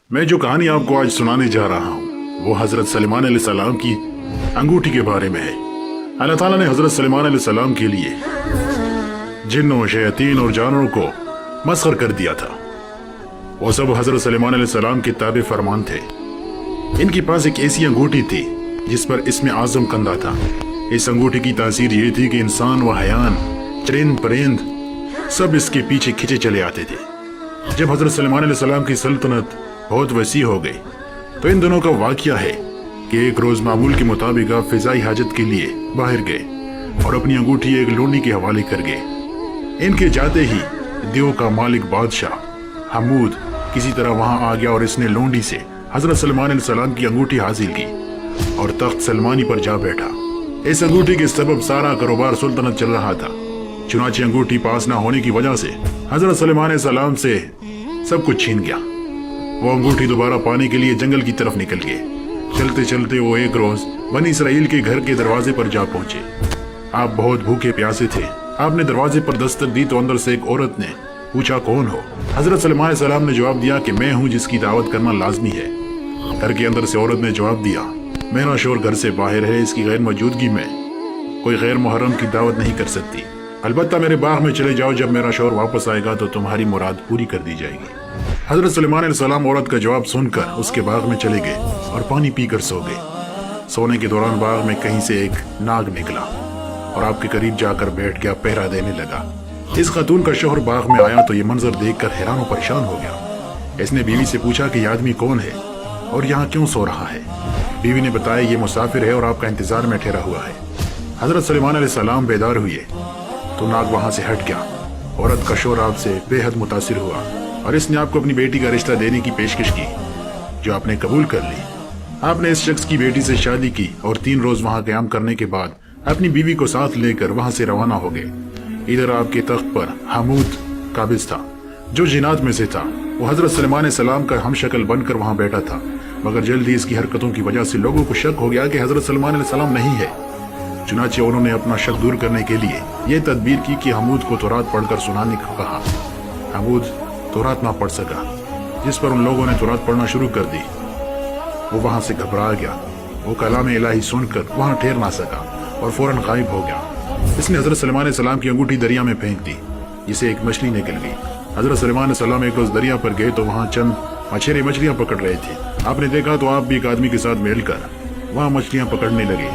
मैं जो कहानी आपको आज सुनाने जा रहा हूँ वो हजरत सलेमान अलैहिस्सलाम की अंगूठी के बारे में है। अल्लाह ताला ने हजरत सलेमान अलैहिस्सलाम के लिए जिन्नों, शयातीन और जानवरों को मस्खर कर दिया था। वो सब हजरत सलेमान अलैहिस्सलाम के ताबे फरमान थे। इनके पास एक ऐसी अंगूठी थी जिस पर इसमें आजम कंधा था। इस अंगूठी की तासीर ये थी कि इंसान व हयान, चरिंद परिंद सब इसके पीछे खिंचे चले आते थे। जब हजरत सलेमान अलैहिस्सलाम की सल्तनत बहुत वसी हो गई तो इन दोनों का वाकया है कि एक रोज मामूल के मुताबिक आप फिजाई हाजत के लिए बाहर गए और अपनी अंगूठी एक लोनी के हवाले कर गए। इनके जाते ही दियों का मालिक बादशाह हमूद किसी तरह वहां आ गया और इसने लोंडी से हजरत सलेमान अलैहिस्सलाम की अंगूठी हासिल की और तख्त सलमानी पर जा बैठा। इस अंगूठी के सबब सारा कारोबार सुल्तनत चल रहा था। चुनाचे अंगूठी पास ना होने की वजह से हजरत सलेमान अलैहिस्सलाम से सब कुछ छीन गया। वो अंगूठी दोबारा पाने के लिए जंगल की तरफ निकल गए। चलते चलते वो एक रोज बनी इसराइल के घर के दरवाजे पर जा पहुंचे। आप बहुत भूखे प्यासे थे। आपने दरवाजे पर दस्तक दी तो अंदर से एक औरत ने पूछा, कौन हो? हजरत सलेमान अलैहिस्सलाम ने जवाब दिया कि मैं हूं जिसकी दावत करना लाजमी है। घर के अंदर से औरत ने जवाब दिया, मेरा शोहर घर से बाहर है, इसकी गैर मौजूदगी में कोई गैर मुहर्रम की दावत नहीं कर सकती। अलबत्ता मेरे बाग में चले जाओ, जब मेरा शोहर वापस आएगा तो तुम्हारी मुराद पूरी कर दी जाएगी। हजरत सलेमान अलैहिस्सलाम औरत का जवाब सुनकर उसके बाग में चले गए और पानी पीकर सो गए। सोने के दौरान बाग में कहीं से एक नाग निकला और आपके करीब जाकर बैठ गया, पहरा देने लगा। इस खातून का शोहर बाग में आया तो ये मंजर देखकर हैरान और परेशान हो गया। इसने बीवी से पूछा कि ये आदमी कौन है और यहाँ क्यों सो रहा है। बीवी ने बताया, ये मुसाफिर है और आपका इंतजार में ठहरा हुआ है। हजरत सलेमान अलैहिस्सलाम बेदार हुए तो नाग वहां से हट गया। औरत का शोहर आपसे बेहद मुतासिर हुआ और इसने आपको अपनी बेटी का रिश्ता देने की पेशकश की, जो आपने कबूल कर ली। आपने इस शख्स की बेटी से शादी की और 3 रोज वहां क़याम करने के बाद अपनी बीवी को साथ लेकर वहां से रवाना हो गए। इधर आपके तख्त पर हमूद काबिज था, जो जिन्नात में से था। वो हजरत सलेमान अलैहिस्सलाम का हमशक्ल बनकर वहां बैठा था, मगर जल्दी इसकी हरकतों की वजह से लोगों को शक हो गया कि हजरत सलेमान अलैहिस्सलाम नहीं है। चुनाचे उन्होंने अपना शक दूर करने के लिए यह तदबीर की कि हमूद को तौरात पढ़कर सुनाने को कहा। हमूद तौरात ना पढ़ सका, जिस पर उन लोगों ने तौरात पढ़ना शुरू कर दी। वो वहां से घबरा गया। वो कलाम इलाही सुनकर वहां ठहर ना सका और फौरन गायब हो गया। इसने हजरत सलेमान अलैहिस्सलाम की अंगूठी दरिया में फेंक दी, जिसे एक मछली निकल गई। हजरत सलेमान अलैहिस्सलाम एक रोज दरिया पर गए तो वहां चंद मछेरे मछलियां पकड़ रहे थे। आपने देखा तो आप भी एक आदमी के साथ मिलकर वहां मछलियां पकड़ने लगे।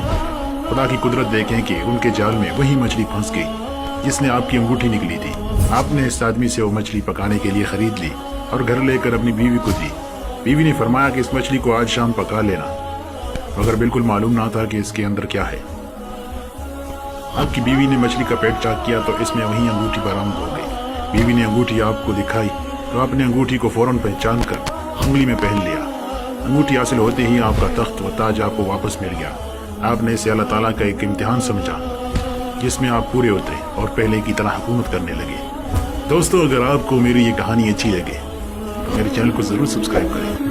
खुदा की कुदरत देखें कि उनके जाल में वही मछली फंस गई जिसने आपकी अंगूठी निकली थी। आपने इस आदमी से वो मछली पकाने के लिए खरीद ली और घर लेकर अपनी बीवी को दी। बीवी ने फरमाया कि इस मछली को आज शाम पका लेना, मगर बिल्कुल मालूम ना था कि इसके अंदर क्या है। आपकी बीवी ने मछली का पेट चाक किया तो इसमें वही अंगूठी बरामद हो गई। बीवी ने अंगूठी आपको दिखाई तो आपने अंगूठी को फौरन पहचान कर उंगली में पहन लिया। अंगूठी हासिल होते ही आपका तख्त व ताज आपको वापस मिल गया। आपने इसे अल्लाह ताला का एक इम्तिहान समझा, जिसमें आप पूरे उतरे और पहले की तरह हुकूमत करने लगे। दोस्तों, अगर आपको मेरी ये कहानी अच्छी लगे तो मेरे चैनल को जरूर सब्सक्राइब करें।